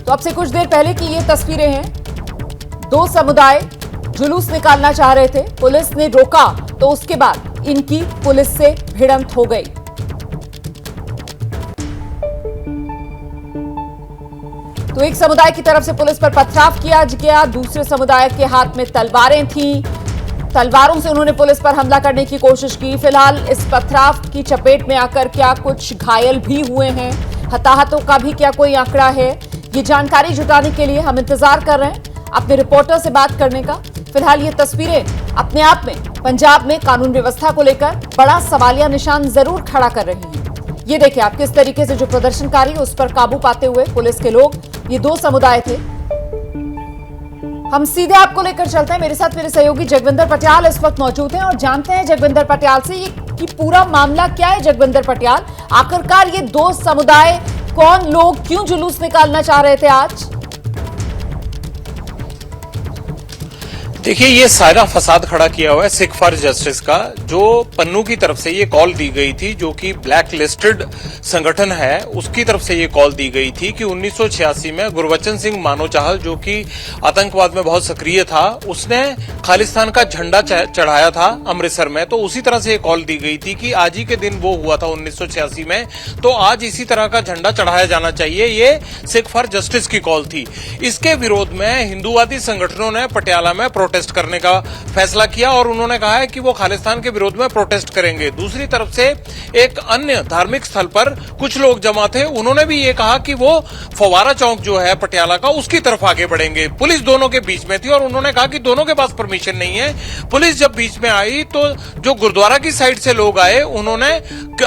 तो अब से कुछ देर पहले की ये तस्वीरें हैं। दो समुदाय जुलूस निकालना चाह रहे थे, पुलिस ने रोका तो उसके बाद इनकी पुलिस से भिड़ंत हो गई। तो एक समुदाय की तरफ से पुलिस पर पथराव किया गया, दूसरे समुदाय के हाथ में तलवारें थीं, तलवारों से उन्होंने पुलिस पर हमला करने की कोशिश की। फिलहाल इस पथराव की चपेट में आकर क्या कुछ घायल भी हुए हैं, हताहतों का भी क्या कोई आंकड़ा है, ये जानकारी जुटाने के लिए हम इंतजार कर रहे हैं अपने रिपोर्टर से बात करने का। फिलहाल ये तस्वीरें अपने आप में पंजाब में कानून व्यवस्था को लेकर बड़ा सवालिया निशान जरूर खड़ा कर रही है। ये देखिए आप किस तरीके से जो प्रदर्शनकारी उस पर काबू पाते हुए पुलिस के लोग, ये दो समुदाय थे। हम सीधे आपको लेकर चलते हैं, मेरे साथ मेरे सहयोगी जगविंदर पटियाल इस वक्त मौजूद हैं और जानते हैं जगविंदर पटियाल से ये कि पूरा मामला क्या है। जगविंदर पटियाल, आखिरकार ये दो समुदाय कौन, लोग क्यों जुलूस निकालना चाह रहे थे आज? देखिए, ये सारा फसाद खड़ा किया हुआ है सिख फॉर जस्टिस का, जो पन्नू की तरफ से ये कॉल दी गई थी, जो कि ब्लैक लिस्टेड संगठन है, उसकी तरफ से ये कॉल दी गई थी कि 1986 में गुरबचन सिंह मानोचाहल, जो कि आतंकवाद में बहुत सक्रिय था, उसने खालिस्तान का झंडा चढ़ाया था अमृतसर में। तो उसी तरह से ये कॉल दी गई थी कि आज ही के दिन वो हुआ था 1986 में, तो आज इसी तरह का झंडा चढ़ाया जाना चाहिए। ये सिख फॉर जस्टिस की कॉल थी। इसके विरोध में हिंदूवादी संगठनों ने पटियाला में प्रोटेस्ट करने का फैसला किया और उन्होंने कहा है कि वो खालिस्तान के विरोध में प्रोटेस्ट करेंगे। दूसरी तरफ से एक अन्य धार्मिक स्थल पर कुछ लोग जमा थे, उन्होंने भी ये कहा कि वो फव्वारा चौक जो है पटियाला का, उसकी तरफ आगे बढ़ेंगे। पुलिस दोनों के बीच में थी और उन्होंने कहा कि दोनों के पास परमिशन नहीं है। पुलिस जब बीच में आई तो जो गुरुद्वारा की साइड से लोग आए, उन्होंने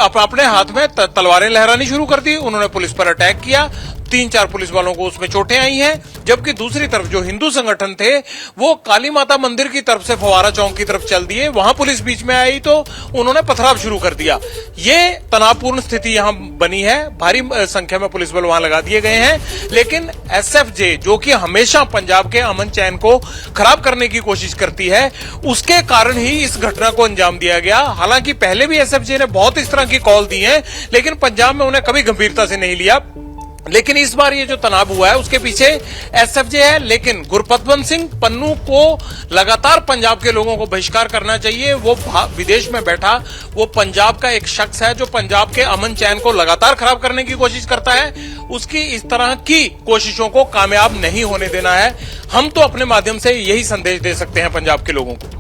अपने हाथ में तलवारें लहरानी शुरू कर दी, उन्होंने पुलिस पर अटैक किया। 3-4 पुलिस वालों को उसमें चोटें आई हैं, जबकि दूसरी तरफ जो हिंदू संगठन थे वो काली माता मंदिर की तरफ से फव्वारा चौक की तरफ चल दिए। वहां पुलिस बीच में आई तो उन्होंने पथराव शुरू कर दिया। ये तनावपूर्ण स्थिति यहां बनी है, भारी संख्या में पुलिस बल वहां लगा दिए गए हैं। लेकिन एसएफजे, जो कि हमेशा पंजाब के अमन चैन को खराब करने की कोशिश करती है, उसके कारण ही इस घटना को अंजाम दिया गया। हालांकि पहले भी एसएफजे ने बहुत इस तरह की कॉल दी है, लेकिन पंजाब में उन्हें कभी गंभीरता से नहीं लिया। लेकिन इस बार ये जो तनाव हुआ है उसके पीछे एसएफजे है। लेकिन गुरपतवंत सिंह पन्नू को लगातार पंजाब के लोगों को बहिष्कार करना चाहिए। वो विदेश में बैठा, वो पंजाब का एक शख्स है जो पंजाब के अमन चैन को लगातार खराब करने की कोशिश करता है। उसकी इस तरह की कोशिशों को कामयाब नहीं होने देना है। हम तो अपने माध्यम से यही संदेश दे सकते हैं पंजाब के लोगों को।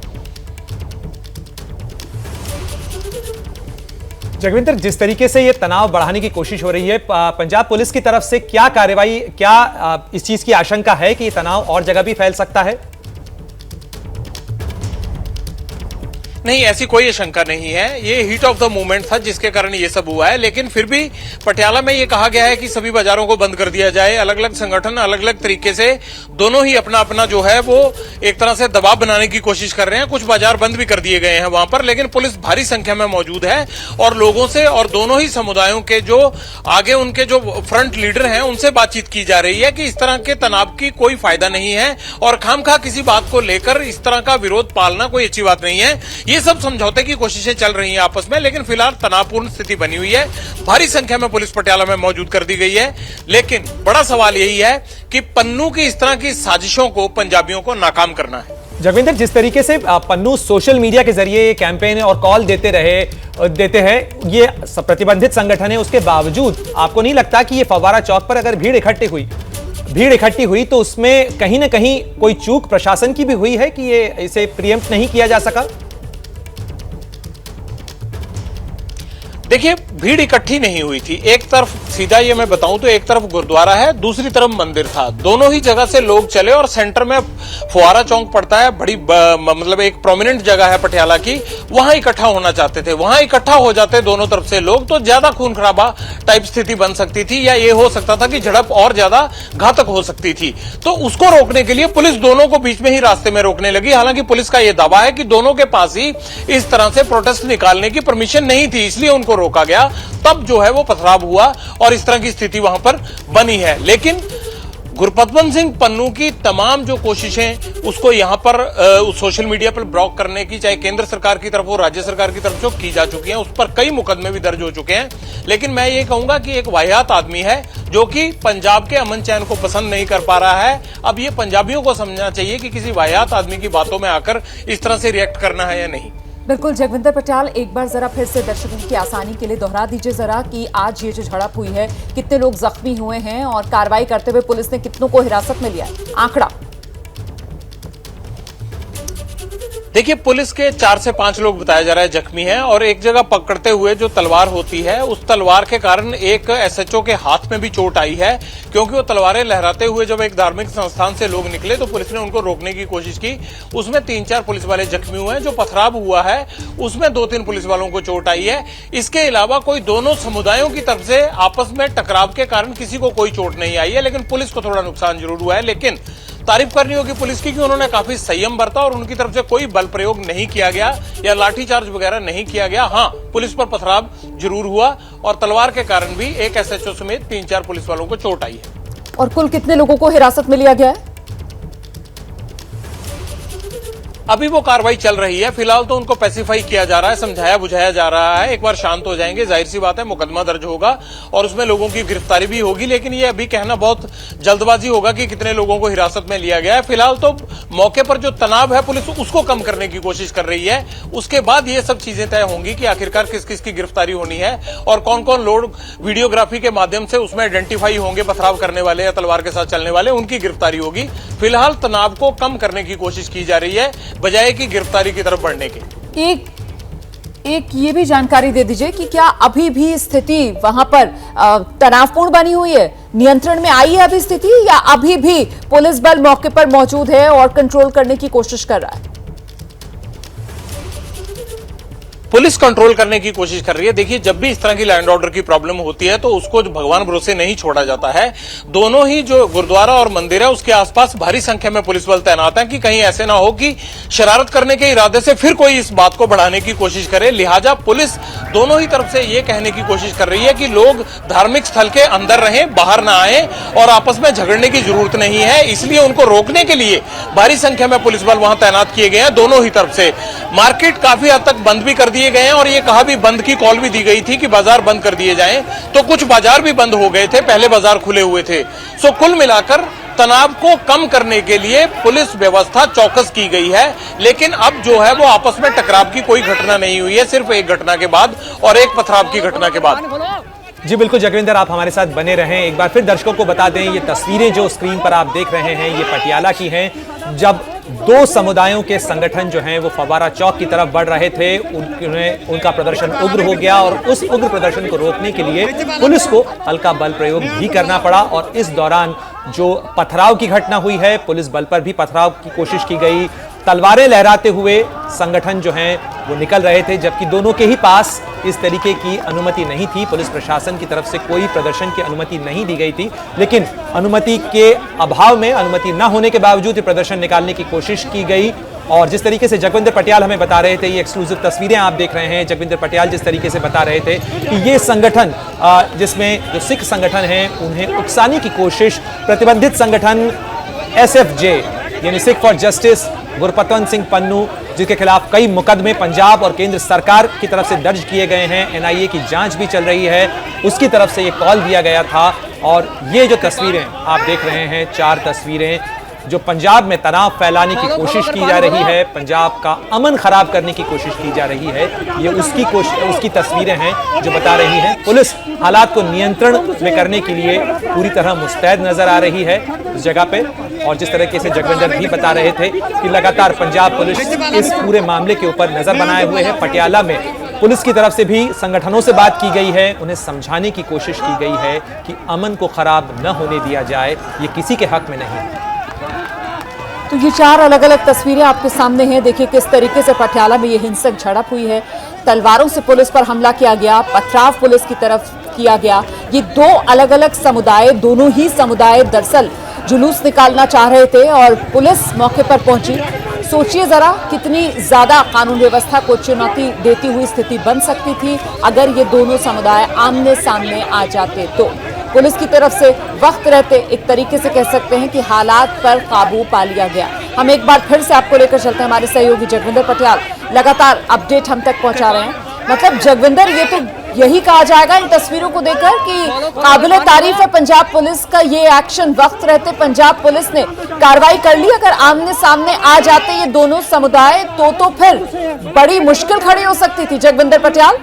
जगविंदर, जिस तरीके से ये तनाव बढ़ाने की कोशिश हो रही है, पंजाब पुलिस की तरफ से क्या कार्रवाई, क्या इस चीज की आशंका है कि ये तनाव और जगह भी फैल सकता है? नहीं, ऐसी कोई आशंका नहीं है। ये हीट ऑफ द मोमेंट था जिसके कारण ये सब हुआ है। लेकिन फिर भी पटियाला में ये कहा गया है कि सभी बाजारों को बंद कर दिया जाए। अलग अलग संगठन अलग अलग तरीके से दोनों ही अपना अपना जो है वो एक तरह से दबाव बनाने की कोशिश कर रहे हैं। कुछ बाजार बंद भी कर दिए गए हैं वहां पर, लेकिन पुलिस भारी संख्या में मौजूद है और लोगों से और दोनों ही समुदायों के जो आगे उनके जो फ्रंट लीडर हैं उनसे बातचीत की जा रही है कि इस तरह के तनाव की कोई फायदा नहीं है और खामखा किसी बात को लेकर इस तरह का विरोध पालना कोई अच्छी बात नहीं है। ये सब समझौते की कोशिशें चल रही हैं आपस में, लेकिन फिलहाल तनावपूर्ण स्थिति बनी हुई है। भारी संख्या में पुलिस पटियाला में मौजूद कर दी गई है। लेकिन बड़ा सवाल यही है कि पन्नू की इस तरह की साजिशों को पंजाबियों को नाकाम करना है। जगविंदर, जिस तरीके से पन्नू सोशल मीडिया के जरिए कैंपेन और कॉल देते हैं, ये प्रतिबंधित संगठन है, उसके बावजूद आपको नहीं लगता कि ये फव्वारा चौक पर अगर भीड़ इकट्ठी हुई तो उसमें कहीं ना कहीं कोई चूक प्रशासन की भी हुई है कि ये इसे प्रीएम्प्ट नहीं किया जा सका? देखिए, भीड़ इकट्ठी नहीं हुई थी। एक तरफ सीधा ये मैं बताऊं तो एक तरफ गुरुद्वारा है, दूसरी तरफ मंदिर था। दोनों ही जगह से लोग चले और सेंटर में फव्वारा चौक पड़ता है, बड़ी मतलब एक प्रोमिनेंट जगह है पटियाला की, वहां इकट्ठा होना चाहते थे। वहां इकट्ठा हो जाते दोनों तरफ से लोग तो ज्यादा खून खराबा टाइप स्थिति बन सकती थी, या ये हो सकता था कि झड़प और ज्यादा घातक हो सकती थी। तो उसको रोकने के लिए पुलिस दोनों को बीच में ही रास्ते में रोकने लगी। हालांकि पुलिस का यह दावा है कि दोनों के पास ही इस तरह से प्रोटेस्ट निकालने की परमिशन नहीं थी, इसलिए उनको रोका गया। तब जो है वो पथराव हुआ और इस तरह की स्थिति वहां पर बनी है। लेकिन गुरपतवंत सिंह पन्नू की तमाम जो कोशिशें उसको यहां पर सोशल मीडिया पर ब्लॉक करने की, चाहे केंद्र सरकार की तरफ हो, राज्य सरकार की तरफ जो की जा चुकी हैं, उस पर कई मुकदमे भी दर्ज हो चुके हैं। लेकिन मैं ये कहूंगा कि एक वाहियात आदमी है जो कि पंजाब के अमन चैन को पसंद नहीं कर पा रहा है। अब ये पंजाबियों को समझना चाहिए कि किसी वाहियात आदमी की बातों में आकर इस तरह से रिएक्ट करना है या नहीं। बिल्कुल जगविंदर पटियाल, एक बार जरा फिर से दर्शकों की आसानी के लिए दोहरा दीजिए जरा कि आज ये जो झड़प हुई है, कितने लोग जख्मी हुए हैं और कार्रवाई करते हुए पुलिस ने कितनों को हिरासत में लिया है, आंकड़ा। देखिए, पुलिस के 4 से 5 लोग बताया जा रहा है जख्मी हैं और एक जगह पकड़ते हुए जो तलवार होती है, उस तलवार के कारण एक एसएचओ के हाथ में भी चोट आई है, क्योंकि वो तलवारें लहराते हुए जब एक धार्मिक संस्थान से लोग निकले तो पुलिस ने उनको रोकने की कोशिश की। उसमें 3-4 पुलिस वाले जख्मी हुए हैं। जो पथराव हुआ है उसमें 2-3 पुलिस वालों को चोट आई है। इसके अलावा कोई दोनों समुदायों की तरफ से आपस में टकराव के कारण किसी को कोई चोट नहीं आई है, लेकिन पुलिस को थोड़ा नुकसान जरूर हुआ है। लेकिन तारीफ करनी होगी पुलिस की कि उन्होंने काफी संयम बरता और उनकी तरफ से कोई बल प्रयोग नहीं किया गया या लाठीचार्ज वगैरह नहीं किया गया। हां, पुलिस पर पथराव जरूर हुआ और तलवार के कारण भी एक एसएचओ समेत 3-4 पुलिस वालों को चोट आई है। और कुल कितने लोगों को हिरासत में लिया गया है? अभी वो कार्रवाई चल रही है। फिलहाल तो उनको पैसिफाई किया जा रहा है, समझाया बुझाया जा रहा है। एक बार शांत हो जाएंगे, जाहिर सी बात है मुकदमा दर्ज होगा और उसमें लोगों की गिरफ्तारी भी होगी। लेकिन ये अभी कहना बहुत जल्दबाजी होगा कि कितने लोगों को हिरासत में लिया गया है। फिलहाल तो मौके पर जो तनाव है पुलिस उसको कम करने की कोशिश कर रही है। उसके बाद ये सब चीजें तय होंगी कि आखिरकार किस किस की गिरफ्तारी होनी है और कौन कौन लोग वीडियोग्राफी के माध्यम से उसमें आइडेंटिफाई होंगे, पथराव करने वाले या तलवार के साथ चलने वाले, उनकी गिरफ्तारी होगी। फिलहाल तनाव को कम करने की कोशिश की जा रही है बजाय कि गिरफ्तारी की तरफ बढ़ने की। एक ये भी जानकारी दे दीजिए कि क्या अभी भी स्थिति वहां पर तनावपूर्ण बनी हुई है, नियंत्रण में आई है अभी स्थिति, या अभी भी पुलिस बल मौके पर मौजूद है और कंट्रोल करने की कोशिश कर रहा है? पुलिस कंट्रोल करने की कोशिश कर रही है। देखिए, जब भी इस तरह की लैंड ऑर्डर की प्रॉब्लम होती है तो उसको भगवान भरोसे नहीं छोड़ा जाता है। दोनों ही जो गुरुद्वारा और मंदिर है उसके आसपास भारी संख्या में पुलिस बल तैनात है कि कहीं ऐसे ना हो कि शरारत करने के इरादे से फिर कोई इस बात को बढ़ाने की कोशिश करे। लिहाजा पुलिस दोनों ही तरफ से ये कहने की कोशिश कर रही है कि लोग धार्मिक स्थल के अंदर रहें, बाहर ना आए और आपस में झगड़ने की जरूरत नहीं है। इसलिए उनको रोकने के लिए भारी संख्या में पुलिस बल वहां तैनात किए गए हैं दोनों ही तरफ से। मार्केट काफी हद तक बंद भी कर दिए गए हैं और ये कहा भी बंद की कॉल भी दी गई थी कि बाजार बंद कर दिए जाएं, तो कुछ बाजार भी बंद हो गए थे, पहले बाजार खुले हुए थे। सो कुल मिलाकर तनाव को कम करने के लिए पुलिस व्यवस्था चौकस की गई है। लेकिन अब जो है वो आपस में टकराव की कोई घटना नहीं हुई है, सिर्फ एक घटना के बाद और एक पथराव की घटना के बाद। जी बिल्कुल जगविंदर, आप हमारे साथ बने रहें। एक बार फिर दर्शकों को बता दें, ये तस्वीरें जो स्क्रीन पर आप देख रहे हैं ये पटियाला की हैं, जब 2 समुदायों के संगठन जो हैं वो फव्वारा चौक की तरफ बढ़ रहे थे। उनका प्रदर्शन उग्र हो गया और उस उग्र प्रदर्शन को रोकने के लिए पुलिस को हल्का बल प्रयोग भी करना पड़ा और इस दौरान जो पथराव की घटना हुई है, पुलिस बल पर भी पथराव की कोशिश की गई। तलवारें लहराते हुए संगठन जो हैं वो निकल रहे थे, जबकि दोनों के ही पास इस तरीके की अनुमति नहीं थी। पुलिस प्रशासन की तरफ से कोई प्रदर्शन की अनुमति नहीं दी गई थी, लेकिन अनुमति के अभाव में, अनुमति न होने के बावजूद ये प्रदर्शन निकालने की कोशिश की गई। और जिस तरीके से जगविंदर पटियाल हमें बता रहे थे, ये एक्सक्लूसिव तस्वीरें आप देख रहे हैं, जगविंदर पटियाल जिस तरीके से बता रहे थे कि ये संगठन जिसमें जो सिख संगठन हैं उन्हें उकसाने की कोशिश प्रतिबंधित संगठन SFJ यानी सिख फॉर जस्टिस गुरपतवंत सिंह पन्नू, जिसके खिलाफ कई मुकदमे पंजाब और केंद्र सरकार की तरफ से दर्ज किए गए हैं, NIA की जांच भी चल रही है, उसकी तरफ से ये कॉल दिया गया था। और ये जो तस्वीरें आप देख रहे हैं, 4 तस्वीरें जो पंजाब में तनाव फैलाने की कोशिश की जा रही है, पंजाब का अमन खराब करने की कोशिश की जा रही है, ये उसकी तस्वीरें हैं जो बता रही हैं पुलिस हालात को नियंत्रण में करने के लिए पूरी तरह मुस्तैद नजर आ रही है उस जगह पे। और जिस तरीके से जगविंदर भी बता रहे थे कि लगातार पंजाब पुलिस इस पूरे मामले के ऊपर नजर बनाए हुए है। पटियाला में पुलिस की तरफ से भी संगठनों से बात की गई है, उन्हें समझाने की कोशिश की गई है कि अमन को खराब न होने दिया जाए, ये किसी के हक में नहीं है। तो ये 4 अलग अलग तस्वीरें आपके सामने हैं। देखिए किस तरीके से पटियाला में ये हिंसक झड़प हुई है, तलवारों से पुलिस पर हमला किया गया, पथराव पुलिस की तरफ किया गया। ये 2 अलग अलग समुदाय, दोनों ही समुदाय दरअसल जुलूस निकालना चाह रहे थे और पुलिस मौके पर पहुंची। सोचिए जरा कितनी ज्यादा कानून व्यवस्था को चुनौती देती हुई स्थिति बन सकती थी अगर ये दोनों समुदाय आमने सामने आ जाते। तो पुलिस की तरफ से वक्त रहते एक तरीके से कह सकते हैं कि हालात पर काबू पा लिया गया। हम एक बार फिर से आपको लेकर चलते हैं, हमारे सहयोगी जगविंदर पटियाल लगातार अपडेट हम तक पहुंचा रहे हैं। मतलब जगविंदर, ये तो यही कहा जाएगा इन तस्वीरों को देखकर कि काबिले तारीफ है पंजाब पुलिस का ये एक्शन। वक्त रहते पंजाब पुलिस ने कार्रवाई कर ली। अगर आमने सामने आ जाते ये दोनों समुदाय तो फिर बड़ी मुश्किल खड़ी हो सकती थी। जगविंदर पटियाल।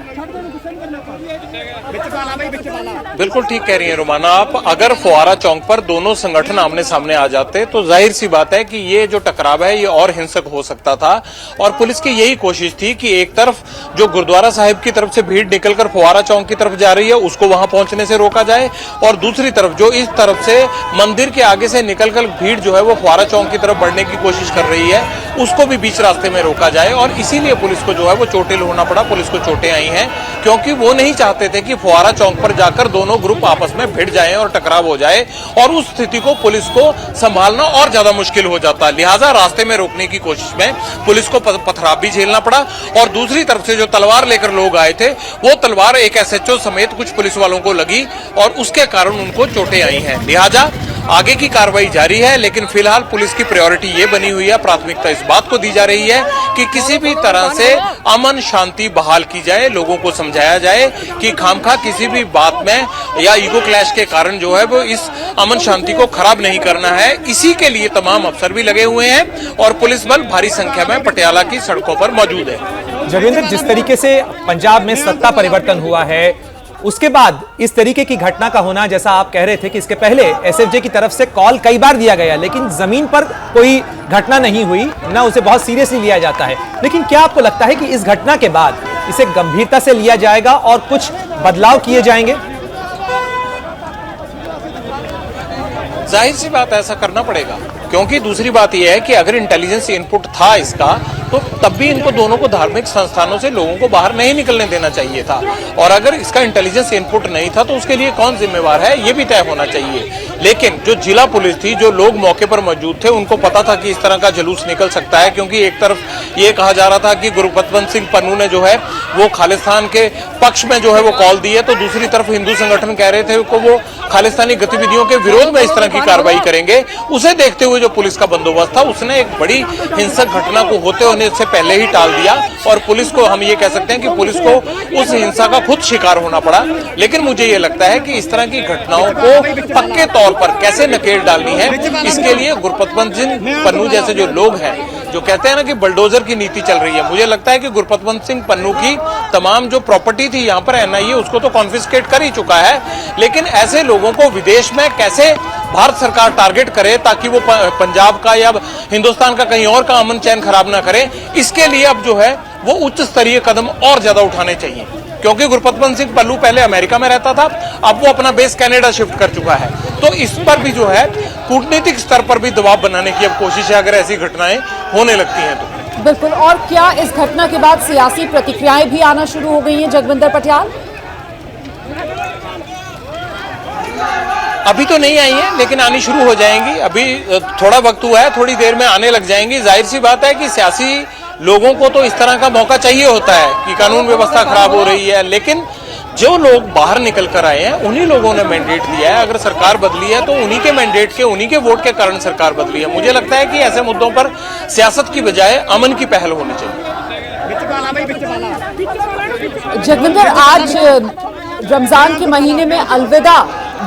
बिल्कुल ठीक कह रही हैं रोमाना आप। अगर फुआरा चौक पर दोनों संगठन आमने सामने आ जाते तो जाहिर सी बात है कि ये जो टकराव है ये और हिंसक हो सकता था। और पुलिस की यही कोशिश थी कि एक तरफ जो गुरुद्वारा साहिब की तरफ से भीड़ निकलकर फुआरा चौक की तरफ जा रही है उसको वहां पहुंचने से रोका जाए, और दूसरी तरफ जो इस तरफ से मंदिर के आगे से निकलकर भीड़ जो है वो फुआरा चौक की तरफ बढ़ने की कोशिश कर रही है उसको भी बीच रास्ते में रोका जाए। और इसीलिए पुलिस को जो है वो चोटिल होना पड़ा। पुलिस को चोटें आई हैं क्योंकि वो नहीं चाहते थे कि फुआरा चौक पर जाकर दोनों ग्रुप आपस में भिड़ जाएं और टकराव हो जाए, और उस स्थिति को पुलिस को संभालना और ज्यादा मुश्किल हो जाता। लिहाजा रास्ते में रोकने की कोशिश में पुलिस को पथराव भी झेलना पड़ा। और दूसरी तरफ से जो तलवार लेकर लोग आए थे वो तलवार एक एसएचओ समेत कुछ पुलिस वालों को लगी और उसके कारण उनको चोटें आई हैं। लिहाजा आगे की कार्रवाई जारी है, लेकिन फिलहाल पुलिस की प्रायोरिटी ये बनी हुई है, प्राथमिकता इस बात को दी जा रही है कि किसी भी तरह से अमन शांति बहाल की जाए। लोगों को समझाया जाए कि खामखा किसी भी बात में या ईगो क्लैश के कारण जो है वो इस अमन शांति को खराब नहीं करना है। इसी के लिए तमाम अफसर भी लगे हुए हैं और पुलिस बल भारी संख्या में पटियाला की सड़कों पर मौजूद है। जगविंदर, जिस तरीके से पंजाब में सत्ता परिवर्तन हुआ है उसके बाद इस तरीके की घटना का होना, जैसा आप कह रहे थे कि इसके पहले एसएफजे की तरफ से कॉल कई बार दिया गया लेकिन जमीन पर कोई घटना नहीं हुई, ना उसे बहुत सीरियसली लिया जाता है, लेकिन क्या आपको लगता है कि इस घटना के बाद इसे गंभीरता से लिया जाएगा और कुछ बदलाव किए जाएंगे? जाहिर सी बात ऐसा करना पड़ेगा, क्योंकि दूसरी बात यह है कि अगर इंटेलिजेंस इनपुट था इसका तो तब भी इनको दोनों को धार्मिक संस्थानों से लोगों को बाहर नहीं निकलने देना चाहिए था। और अगर इसका इंटेलिजेंस इनपुट नहीं था तो उसके लिए कौन जिम्मेवार है ये भी तय होना चाहिए। लेकिन जो जिला पुलिस थी, जो लोग मौके पर मौजूद थे, उनको पता था कि इस तरह का जुलूस निकल सकता है, क्योंकि एक तरफ ये कहा जा रहा था कि गुरपतवंत सिंह पन्नू ने जो है वो खालिस्तान के पक्ष में जो है वो कॉल दी है, तो दूसरी तरफ हिंदू संगठन कह रहे थे कि वो खालिस्तानी गतिविधियों के विरोध में इस तरह की कार्रवाई करेंगे। उसे देखते हुए जो पुलिस का बंदोबस्त था उसने एक बड़ी हिंसक घटना को होते होने से पहले ही टाल दिया, और पुलिस को हम ये कह सकते हैं कि पुलिस को उस हिंसा का खुद शिकार होना पड़ा। लेकिन मुझे ये लगता है कि इस तरह की घटनाओं को पक्के तौर पर कैसे नकेल डालनी है, इसके लिए गुरपतवंत सिंह पन्नू जैसे जो लोग हैं जो कहते हैं ना कि बलडोजर की नीति चल रही है, मुझे लगता है कि गुरपतवंत सिंह पन्नू की तमाम जो प्रॉपर्टी थी यहाँ पर एनआईए उसको तो कॉन्फिस्केट कर ही चुका है, लेकिन ऐसे लोगों को विदेश में कैसे भारत सरकार टारगेट करे ताकि वो पंजाब का या हिंदुस्तान का कहीं और का अमन चैन खराब ना करे, इसके लिए अब जो है वो उच्च स्तरीय कदम और ज्यादा उठाने चाहिए। क्योंकि गुरपतवंत सिंह पन्नू पहले अमेरिका में रहता था, अब वो अपना बेस कनाडा शिफ्ट कर चुका है, तो इस पर भी जो है कूटनीतिक स्तर पर भी दबाव बनाने की अब कोशिश है अगर ऐसी घटनाएं होने लगती हैं तो। बिल्कुल। और क्या इस घटना के बाद सियासी प्रतिक्रियाएं भी आना शुरू हो गई हैं जगविंदर पटियाल? अभी तो नहीं आई है लेकिन आनी शुरू हो जाएंगी। अभी थोड़ा वक्त हुआ है, थोड़ी देर में आने लग जाएंगी। जाहिर सी बात है कि सियासी लोगों को तो इस तरह का मौका चाहिए होता है कि कानून व्यवस्था खराब हो रही है, लेकिन जो लोग बाहर निकल कर आए हैं उन्हीं लोगों ने मैंडेट दिया है। अगर सरकार बदली है तो उन्हीं के मैंडेट के, उन्हीं के वोट के कारण सरकार बदली है। मुझे लगता है कि ऐसे मुद्दों पर सियासत की बजाय अमन की पहल होनी चाहिए। जगविंदर, आज रमजान के महीने में अलविदा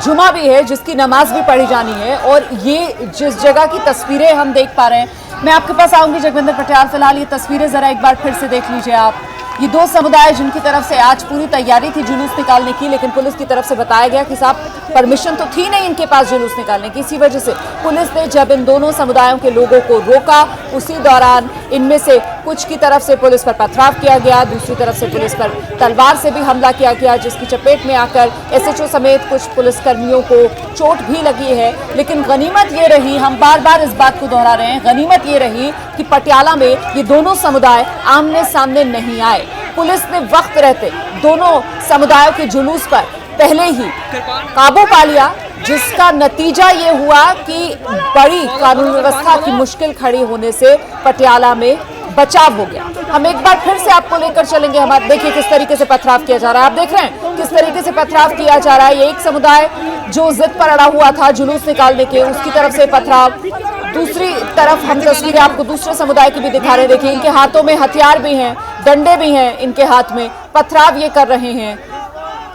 जुमा भी है जिसकी नमाज भी पढ़ी जानी है, और ये जिस जगह की तस्वीरें हम देख पा रहे हैं, मैं आपके पास आऊंगी जगविंदर पटियाल। फिलहाल ये तस्वीरें जरा एक बार फिर से देख लीजिए आप। ये दो समुदाय जिनकी तरफ से आज पूरी तैयारी थी जुलूस निकालने की, लेकिन पुलिस की तरफ से बताया गया कि साहब परमिशन तो थी नहीं इनके पास जुलूस निकालने की। इसी वजह से पुलिस ने जब इन दोनों समुदायों के लोगों को रोका, उसी दौरान इनमें से कुछ की तरफ से पुलिस पर पथराव किया गया, दूसरी तरफ से पुलिस पर तलवार से भी हमला किया गया, जिसकी चपेट में आकर एसएचओ समेत कुछ पुलिसकर्मियों को चोट भी लगी है। लेकिन गनीमत ये रही, हम बार बार इस बात को दोहरा रहे हैं, गनीमत ये रही कि पटियाला में ये दोनों समुदाय आमने सामने नहीं आए। पुलिस ने वक्त रहते दोनों समुदायों के जुलूस पर पहले ही काबू पा लिया, जिसका नतीजा ये हुआ कि बड़ी कानून व्यवस्था की मुश्किल खड़ी होने से पटियाला में बचाव हो गया। हम एक बार फिर से आपको लेकर चलेंगे। हमारे देखिए किस तरीके से पथराव किया जा रहा है, आप देख रहे हैं किस तरीके से पथराव किया जा रहा है। ये एक समुदाय जो जिद पर अड़ा हुआ था जुलूस निकालने के, उसकी तरफ से पथराव, दूसरी तरफ हम तस्वीरें आपको दूसरे समुदाय की भी दिखा रहे हैं। देखिए इनके हाथों में हथियार भी हैं, डंडे भी हैं इनके हाथ में, पथराव ये कर रहे हैं।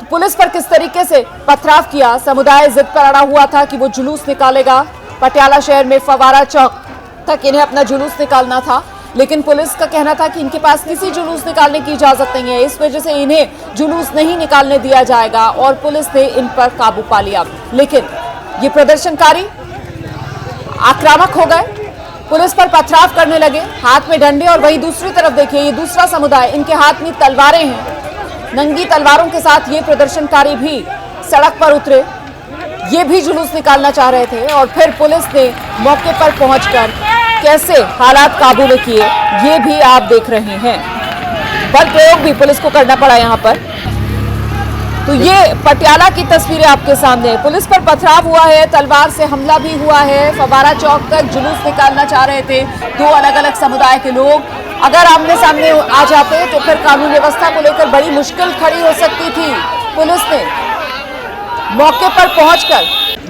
पुलिस पर किस तरीके से पथराव किया। समुदाय जिद पर अड़ा हुआ था कि वो जुलूस निकालेगा। पटियाला शहर में फवारा चौक तक इन्हें अपना जुलूस निकालना था, लेकिन पुलिस का कहना था कि इनके पास किसी जुलूस निकालने की इजाजत नहीं है, इस वजह से इन्हें जुलूस नहीं निकालने दिया जाएगा और पुलिस ने इन पर काबू पा लिया। लेकिन ये प्रदर्शनकारी आक्रामक हो गए, पुलिस पर पथराव करने लगे, हाथ में डंडे। और वहीं दूसरी तरफ देखिए, ये दूसरा समुदाय, इनके हाथ में तलवारें हैं। नंगी तलवारों के साथ ये प्रदर्शनकारी भी सड़क पर उतरे, ये भी जुलूस निकालना चाह रहे थे और फिर पुलिस ने मौके पर पहुंचकर कैसे हालात काबू में किए, ये भी आप देख रहे हैं। बल प्रयोग भी पुलिस को करना पड़ा यहां पर। तो ये पटियाला की तस्वीरें आपके सामने है। पुलिस पर पथराव हुआ है, तलवार से हमला भी हुआ है। फवारा चौक तक जुलूस निकालना चाह रहे थे दो अलग अलग समुदाय के लोग। अगर आमने सामने आ जाते तो फिर कानून व्यवस्था को लेकर बड़ी मुश्किल खड़ी हो सकती थी। पुलिस ने मौके पर पहुंचकर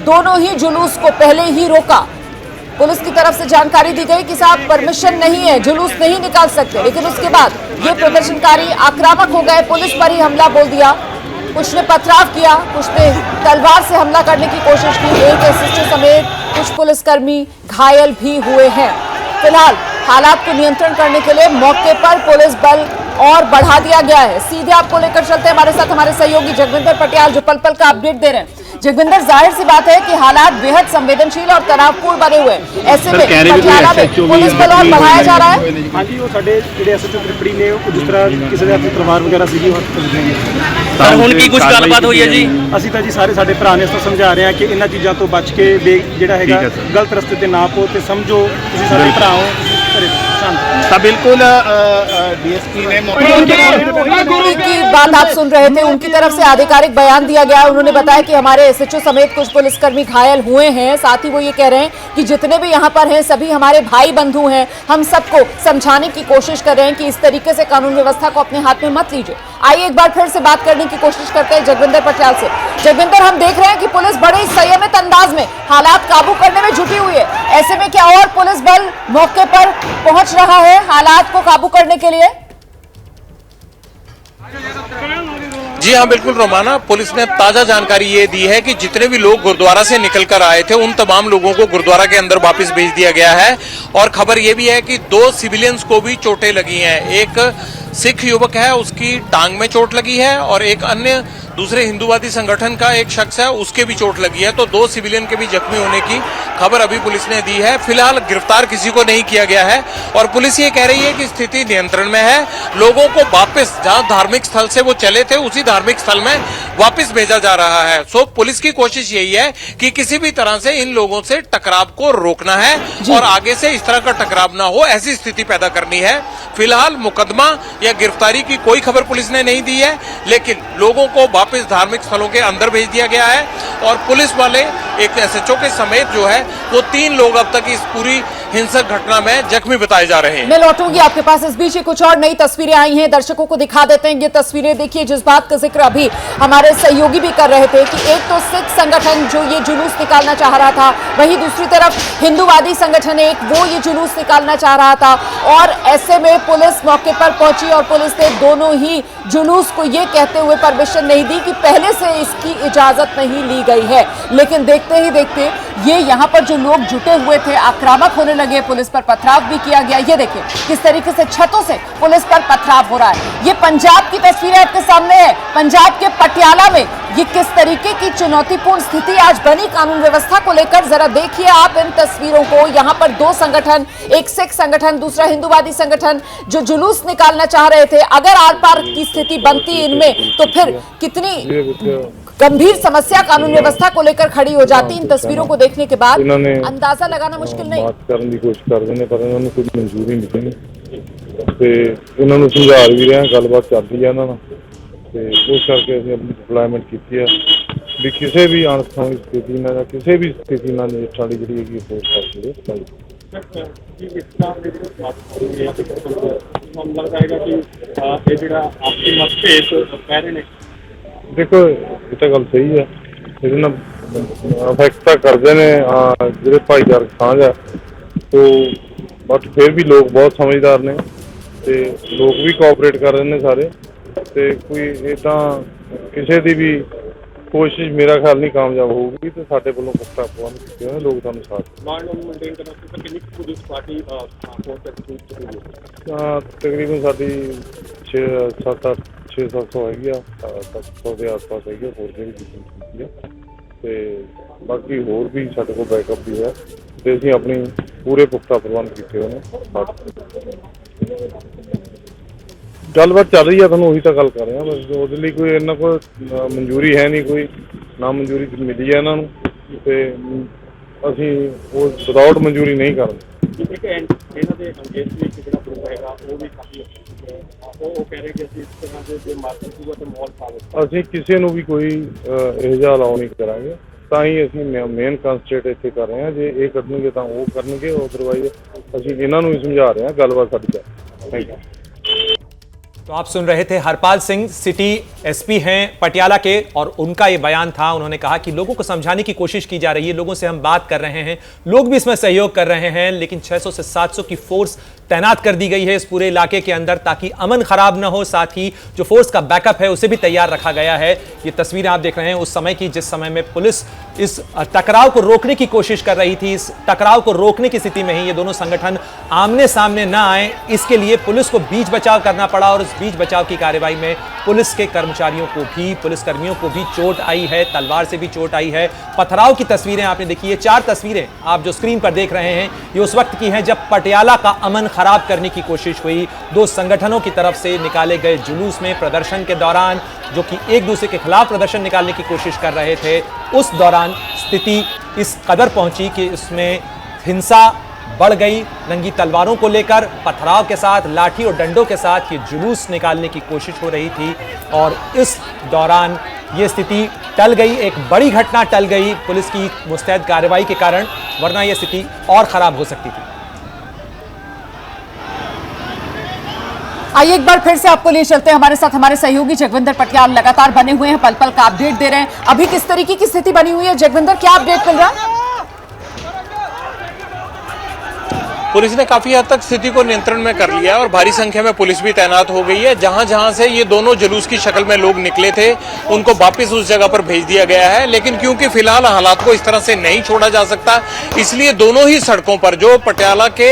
दोनों ही जुलूस को पहले ही रोका। पुलिस की तरफ से जानकारी दी गई कि साहब परमिशन नहीं है, जुलूस नहीं निकाल सकते, लेकिन उसके बाद ये प्रदर्शनकारी आक्रामक हो गए, पुलिस पर ही हमला बोल दिया। कुछ ने पथराव किया, कुछ ने तलवार से हमला करने की कोशिश की। एक एसएसटी समेत कुछ पुलिसकर्मी घायल भी हुए हैं। फिलहाल हालात को नियंत्रण करने के लिए मौके पर पुलिस बल और बढ़ा दिया गया है। सीधे आपको लेकर चलते हैं, हमारे साथ हमारे सहयोगी जगविंदर पटियाल जो पल पल का अपडेट दे रहे हैं। जगविंदर, जाहिर सी बात है कि हालात बेहद संवेदनशील और तनावपूर्ण बने हुए हैं, ऐसे में पटियाला में पुलिस बल और बढ़ाया जा रहा है। हाँ जी, वो साढ़े ਜਿਹੜੇ ਐਸਐਚਓ ਤ੍ਰਿਪੜੀ ਨੇ ਉਹ ਜਿਸ ਤਰ੍ਹਾਂ ਕਿਸੇ ਦੇ ਹੱਥ ਤਲਵਾਰ ਵਗੈਰਾ ਸੀਗੀ ਤਾਂ ਹੁਣ ਕੀ ਕੁਝ ਗੱਲਬਾਤ ਹੋਈ ਹੈ ਜੀ? ਅਸੀਂ ਤਾਂ ਜੀ ਸਾਰੇ ਸਾਡੇ ਭਰਾ ਨੇ ਇਸ ਤੋਂ ਸਮਝਾ ਰਹੇ ਹਾਂ ਕਿ ਇਹਨਾਂ ਚੀਜ਼ਾਂ ਤੋਂ ਬਚ ਕੇ ਜਿਹੜਾ ਹੈਗਾ ਗਲਤ ਰਸਤੇ ਤੇ ਨਾ ਪੋ ਤੇ ਸਮਝੋ ਤੁਸੀਂ ਸਾਰੇ ਭਰਾ ਹੋ, ਘਰੇ शांत। ਤਾਂ ਬਿਲਕੁਲ ਡੀਐਸਪੀ ਨੇ की बात आप सुन रहे थे, उनकी तरफ से आधिकारिक बयान दिया गया। उन्होंने बताया कि हमारे एसएचओ समेत कुछ पुलिसकर्मी घायल हुए हैं। साथ ही वो ये कह रहे हैं कि जितने भी यहाँ पर हैं सभी हमारे भाई बंधु हैं। हम सबको समझाने की कोशिश कर रहे हैं कि इस तरीके से कानून व्यवस्था को अपने हाथ में मत लीजिए। आइए एक बार फिर से बात करने की कोशिश करते हैं जगविंदर पटियाल से। जगविंदर, हम देख रहे हैं कि पुलिस बड़े ही संयमित अंदाज में हालात काबू करने में जुटी हुई है, ऐसे में क्या और पुलिस बल मौके पर पहुंच रहा है हालात को काबू करने के लिए? जी हाँ, बिल्कुल रोमाना, पुलिस ने ताजा जानकारी ये दी है कि जितने भी लोग गुरुद्वारा से निकलकर आए थे उन तमाम लोगों को गुरुद्वारा के अंदर वापस भेज दिया गया है। और खबर ये भी है कि 2 सिविलियंस को भी चोटें लगी हैं। एक सिख युवक है, उसकी टांग में चोट लगी है, और एक अन्य दूसरे हिंदूवादी संगठन का एक शख्स है, उसके भी चोट लगी है। तो 2 सिविलियन के भी जख्मी होने की खबर अभी पुलिस ने दी है। फिलहाल गिरफ्तार किसी को नहीं किया गया है और पुलिस ये कह रही है कि स्थिति नियंत्रण में है। लोगों को वापस जहां धार्मिक स्थल से वो चले थे उसी धार्मिक स्थल में वापस भेजा जा रहा है। सो पुलिस की कोशिश यही है कि किसी भी तरह से इन लोगों से टकराव को रोकना है और आगे से इस तरह का टकराव ना हो, ऐसी स्थिति पैदा करनी है। फिलहाल मुकदमा या गिरफ्तारी की कोई खबर पुलिस ने नहीं दी है, लेकिन लोगों को वापस धार्मिक स्थलों के अंदर भेज दिया गया है। और पुलिस वाले एक एसएचओ के समेत जो है वो 3 लोग अब तक इस पूरी हिंसक घटना में जख्मी बताए जा रहे हैं। मैं लौटूंगी आपके पास, इस बीच कुछ और नई तस्वीरें आई हैं, दर्शकों को दिखा देते हैं। ये तस्वीरें देखिए, जिस बात का जिक्र अभी हमारे सहयोगी भी कर रहे थे कि एक तो सिख संगठन जो ये जुलूस निकालना चाह रहा था, वहीं दूसरी तरफ हिंदूवादी संगठन एक वो ये जुलूस निकालना चाह रहा था। और ऐसे में पुलिस मौके पर पहुंची और पुलिस ने दोनों ही जुलूस को ये कहते हुए परमिशन नहीं दी कि पहले से इसकी इजाजत नहीं ली गई है। लेकिन देखते ही देखते ये यहाँ पर जो लोग जुटे हुए थे आक्रामक होने लगे, पुलिस पर पथराव भी किया गया। ये देखिए किस तरीके से छतों से पुलिस पर पथराव हो रहा है। ये पंजाब की तस्वीरें आपके सामने है, पंजाब के पटियाला में ये किस तरीके की चुनौतीपूर्ण स्थिति आज बनी कानून व्यवस्था को लेकर। जरा देखिए आप इन तस्वीरों को। यहाँ पर 2 संगठन, एक सिख संगठन, दूसरा हिंदूवादी संगठन, जो जुलूस निकालना चाह रहे थे। अगर आर पार की स्थिति बनती इनमें तो फिर कितनी गंभीर समस्या कानून व्यवस्था को लेकर खड़ी हो जाती। इन तस्वीरों को देखने के बाद अंदाजा लगाना मुश्किल नहीं। बात करने की कोशिश कर रहे हैं पर उन्होंने कोई मंजूरी नहीं दी ਤੇ ਉਹਨਾਂ ਨੂੰ ਸਮਝਾ ਵੀ ਰਹੇ ਹਾਂ, ਗੱਲਬਾਤ ਚੱਲਦੀ ਹੈ ਇਹਨਾਂ ਨਾਲ ਤੇ ਉਸ ਕਰਕੇ ਅਸੀਂ ਆਪਣੀ ਡਿਪਲੋਇਮੈਂਟ ਕੀਤੀ ਹੈ ਵੀ ਕਿਸੇ ਵੀ ਅਣਸਖਾਵੀ ਸਥਿਤੀ ਨਾਲ ਜਾਂ ਕਿਸੇ ਵੀ ਸਥਿਤੀ ਨਾਲ ਨਿਪਟਣ ਲਈ ਜਿਹੜੀ ਹੈਗੀ ਫੋਰਸ ਕਰਦੇ ਹਾਂ। देखो ये तो गल सही है, ये अफेक्ट तो करते हैं जो भाईचारक साझ है, तो बट फिर भी लोग बहुत समझदार ने ते लोग भी कोऑपरेट कर रहे हैं सारे, ते कोई इदा ਕਿਸੇ ਦੀ ਵੀ ਕੋਸ਼ਿਸ਼ ਮੇਰਾ ਖਿਆਲ ਨਹੀਂ ਕਾਮਯਾਬ ਹੋਊਗੀ ਤੇ ਸਾਡੇ ਵੱਲੋਂ ਪੁਖਤਾ ਪ੍ਰਬੰਧ ਕੀਤੇ ਹੋਏ ਲੋਕ ਤੁਹਾਨੂੰ ਸਾਥ ਮਾਨ ਨੂੰ ਮੇਨਟੇਨ ਕਰਨਾ ਤੇ ਕਿੰਨੀ ਪੁਲਿਸ ਪਾਰਟੀ ਫੋਰਸ ਤੱਕ ਤਕਰੀਬਨ ਸਾਡੀ 600-700 ਹੈਗੀ ਆ 700 ਦੇ ਆਸ-ਪਾਸ ਹੈਗੀ ਆ ਫੋਰਸ ਦੀ ਕੀਤੀ ਆ ਤੇ ਬਾਕੀ ਹੋਰ ਵੀ ਸਾਡੇ ਕੋਲ ਬੈਕਅਪ ਵੀ ਹੈ ਤੇ ਅਸੀਂ ਆਪਣੀ ਪੂਰੇ ਪੁਖਤਾ ਪ੍ਰਬੰਧ ਕੀਤੇ ਹੋਏ ਨੇ। ਗੱਲਬਾਤ ਚੱਲ ਰਹੀ ਆ, ਤੁਹਾਨੂੰ ਉਹੀ ਤਾਂ ਗੱਲ ਕਰ ਰਿਹਾ ਬਸ। ਉਹਦੇ ਲਈ ਕੋਈ ਇਹਨਾਂ ਕੋਲ ਮਨਜ਼ੂਰੀ ਹੈ ਨਹੀਂ, ਕੋਈ ਨਾ ਮਨਜ਼ੂਰੀ ਮਿਲੀ ਹੈ ਇਹਨਾਂ ਨੂੰ ਤੇ ਅਸੀਂ ਉਹ ਵਿਦਆਊਟ ਮਨਜ਼ੂਰੀ ਨਹੀਂ ਕਰਦੇ। ਇੱਕ ਇਹਨਾਂ ਦੇ ਅੰਗੇਜ ਵਿੱਚ ਜਿਹੜਾ ਗਰੁੱਪ ਹੈਗਾ ਉਹ ਵੀ ਕਾਫੀ ਉਹ ਕਹਿ ਰਹੇ ਕਿ ਅਸੀਂ ਇਸ ਤਰ੍ਹਾਂ ਦੇ ਮਾਰਕੀਟ ਦੂਗਾ ਤੇ ਮਾਹੌਲ ਖਰਾਬ ਅਸੀਂ ਕਿਸੇ ਨੂੰ ਵੀ ਕੋਈ ਇਹੋ ਜਿਹਾ ਅਲਾਉ ਨਹੀਂ ਕਰਾਂਗੇ, ਤਾਂ ਹੀ ਅਸੀਂ ਮੇਨ ਕੰਸਟਰੇਟ ਇੱਥੇ ਕਰ ਰਹੇ ਹਾਂ। ਜੇ ਇਹ ਕਰਨਗੇ ਤਾਂ ਉਹ ਕਰਨਗੇ, ਅਦਰਵਾਈਜ਼ ਅਸੀਂ ਇਹਨਾਂ ਨੂੰ ਹੀ ਸਮਝਾ ਰਹੇ ਹਾਂ। ਗੱਲਬਾਤ ਸਾਡੀ ਥੈਂਕ यू। तो आप सुन रहे थे हरपाल सिंह, सिटी एसपी हैं पटियाला के, और उनका ये बयान था। उन्होंने कहा कि लोगों को समझाने की कोशिश की जा रही है, लोगों से हम बात कर रहे हैं, लोग भी इसमें सहयोग कर रहे हैं, लेकिन 600 से 700 की फोर्स तैनात कर दी गई है इस पूरे इलाके के अंदर ताकि अमन खराब न हो। साथ ही जो फोर्स का बैकअप है उसे भी तैयार रखा गया है। ये तस्वीरें आप देख रहे हैं उस समय की जिस समय में पुलिस इस टकराव को रोकने की कोशिश कर रही थी। इस टकराव को रोकने की स्थिति में ही ये दोनों संगठन आमने सामने न आए, इसके लिए पुलिस को बीच बचाव करना पड़ा। और इस बीच बचाव की कार्रवाई में पुलिस के कर्मचारियों को भी, पुलिसकर्मियों को भी चोट आई है, तलवार से भी चोट आई है। पथराव की तस्वीरें आपने देखी, ये 4 तस्वीरें आप जो स्क्रीन पर देख रहे हैं ये उस वक्त की हैं जब पटियाला का अमन खराब करने की कोशिश हुई। 2 संगठनों की तरफ से निकाले गए जुलूस में प्रदर्शन के दौरान, जो कि एक दूसरे के खिलाफ प्रदर्शन निकालने की कोशिश कर रहे थे, उस दौरान स्थिति इस कदर पहुंची कि इसमें हिंसा बढ़ गई। नंगी तलवारों को लेकर पथराव के साथ, लाठी और डंडों के साथ ये जुलूस निकालने की कोशिश हो रही थी और इस दौरान ये स्थिति टल गई। एक बड़ी घटना टल गई पुलिस की मुस्तैद कार्रवाई के कारण, वरना यह स्थिति और खराब हो सकती थी। आइए एक बार फिर से आपको लिए चलते हैं, हमारे साथ हमारे सहयोगी जगविंदर पटियाल लगातार बने हुए हैं, पल पल का अपडेट दे रहे हैं। अभी किस तरीके की स्थिति बनी हुई है जगविंदर, क्या अपडेट मिल रहा है? पुलिस ने काफी हद तक स्थिति को नियंत्रण में कर लिया है और भारी संख्या में पुलिस भी तैनात हो गई है। जहां जहां से ये दोनों जुलूस की शक्ल में लोग निकले थे उनको वापस उस जगह पर भेज दिया गया है। लेकिन क्योंकि फिलहाल हालात को इस तरह से नहीं छोड़ा जा सकता, इसलिए दोनों ही सड़कों पर, जो पटियाला के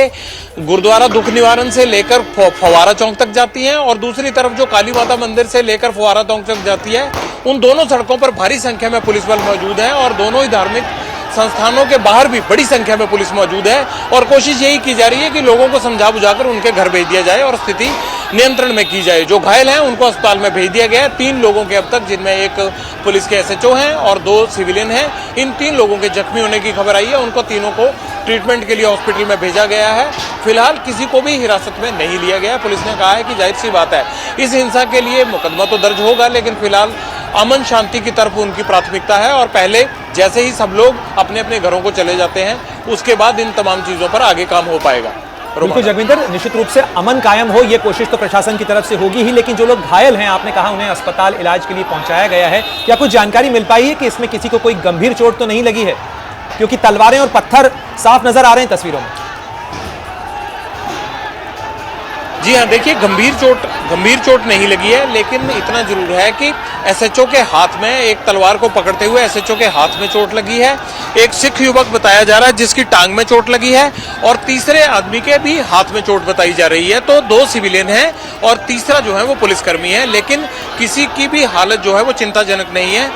गुरुद्वारा दुख निवारण से लेकर फव्वारा चौक तक जाती है और दूसरी तरफ जो काली माता मंदिर से लेकर फव्वारा चौक तक जाती है, उन दोनों सड़कों पर भारी संख्या में पुलिस बल मौजूद है और दोनों ही धार्मिक संस्थानों के बाहर भी बड़ी संख्या में पुलिस मौजूद है। और कोशिश यही की जा रही है कि लोगों को समझा बुझाकर उनके घर भेज दिया जाए और स्थिति नियंत्रण में की जाए। जो घायल हैं उनको अस्पताल में भेज दिया गया है। 3 लोगों के अब तक, जिनमें एक पुलिस के SHO हैं और 2 सिविलियन हैं, इन 3 लोगों के जख्मी होने की खबर आई है। उनको तीनों को ट्रीटमेंट के लिए हॉस्पिटल में भेजा गया है। फिलहाल किसी को भी हिरासत में नहीं लिया गया। पुलिस ने कहा है कि जाहिर सी बात है इस हिंसा के लिए मुकदमा तो दर्ज होगा, लेकिन फिलहाल अमन शांति की तरफ उनकी प्राथमिकता है और पहले जैसे ही सब लोग अपने अपने घरों को चले जाते हैं उसके बाद इन तमाम चीजों पर आगे काम हो पाएगा। बिल्कुल जगविंदर, निश्चित रूप से अमन कायम हो ये कोशिश तो प्रशासन की तरफ से होगी ही, लेकिन जो लोग घायल हैं, आपने कहा उन्हें अस्पताल इलाज के लिए पहुंचाया गया है, क्या कुछ जानकारी मिल पाई है कि इसमें किसी को कोई गंभीर चोट तो नहीं लगी है? क्योंकि तलवारें और पत्थर साफ नजर आ रहे हैं तस्वीरों में। जी हाँ, देखिए गंभीर चोट नहीं लगी है, लेकिन इतना जरूर है कि SHO के हाथ में, एक तलवार को पकड़ते हुए SHO के हाथ में चोट लगी है। एक सिख युवक बताया जा रहा है जिसकी टांग में चोट लगी है और तीसरे आदमी के भी हाथ में चोट बताई जा रही है। तो 2 सिविलियन हैं और तीसरा जो है वो पुलिसकर्मी है, लेकिन किसी की भी हालत जो है वो चिंताजनक नहीं है,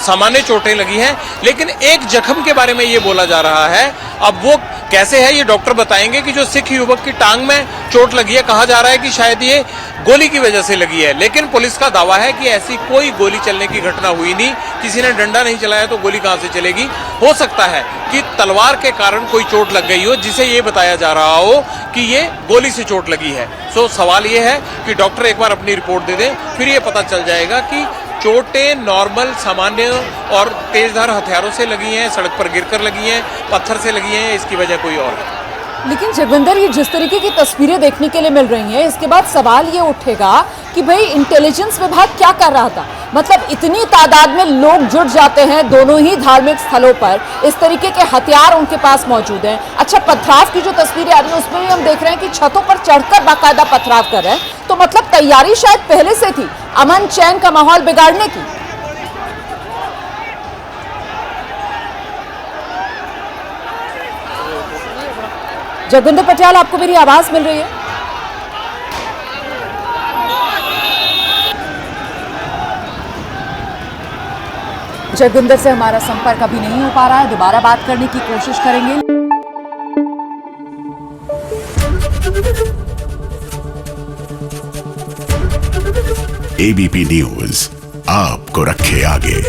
सामान्य चोटें लगी हैं। लेकिन एक जख्म के बारे में ये बोला जा रहा है, अब वो कैसे है ये डॉक्टर बताएंगे कि जो सिख युवक की टांग में चोट लगी है, कहा जा रहा है कि शायद ये गोली की वजह से लगी है, लेकिन पुलिस का दावा है कि ऐसी कोई गोली चलने की घटना हुई नहीं। किसी ने डंडा नहीं चलाया तो गोली कहां से चलेगी? हो सकता है कि तलवार के कारण कोई चोट लग गई हो जिसे ये बताया जा रहा हो कि ये गोली से चोट लगी है। सो सवाल ये है कि डॉक्टर एक बार अपनी रिपोर्ट दे दें, फिर ये पता चल जाएगा कि चोटें नॉर्मल, सामान्य और तेजधार हथियारों से लगी हैं, सड़क पर गिरकर लगी हैं, पत्थर से लगी हैं, इसकी वजह कोई और है। लेकिन जगविंदर, ये जिस तरीके की तस्वीरें देखने के लिए मिल रही हैं, इसके बाद सवाल ये उठेगा कि भाई इंटेलिजेंस विभाग क्या कर रहा था? मतलब इतनी तादाद में लोग जुट जाते हैं दोनों ही धार्मिक स्थलों पर, इस तरीके के हथियार उनके पास मौजूद हैं। अच्छा, पथराव की जो तस्वीरें आ रही हैं उसमें भी हम देख रहे हैं कि छतों पर चढ़कर बाकायदा पथराव कर रहे हैं, तो मतलब तैयारी शायद पहले से थी। अमन चैन का माहौल बिगाड़ने की। जगविंदर पटियाल, आपको मेरी आवाज मिल रही है? जगविंदर से हमारा संपर्क अभी नहीं हो पा रहा है, दोबारा बात करने की कोशिश करेंगे। एबीपी न्यूज आपको रखे आगे।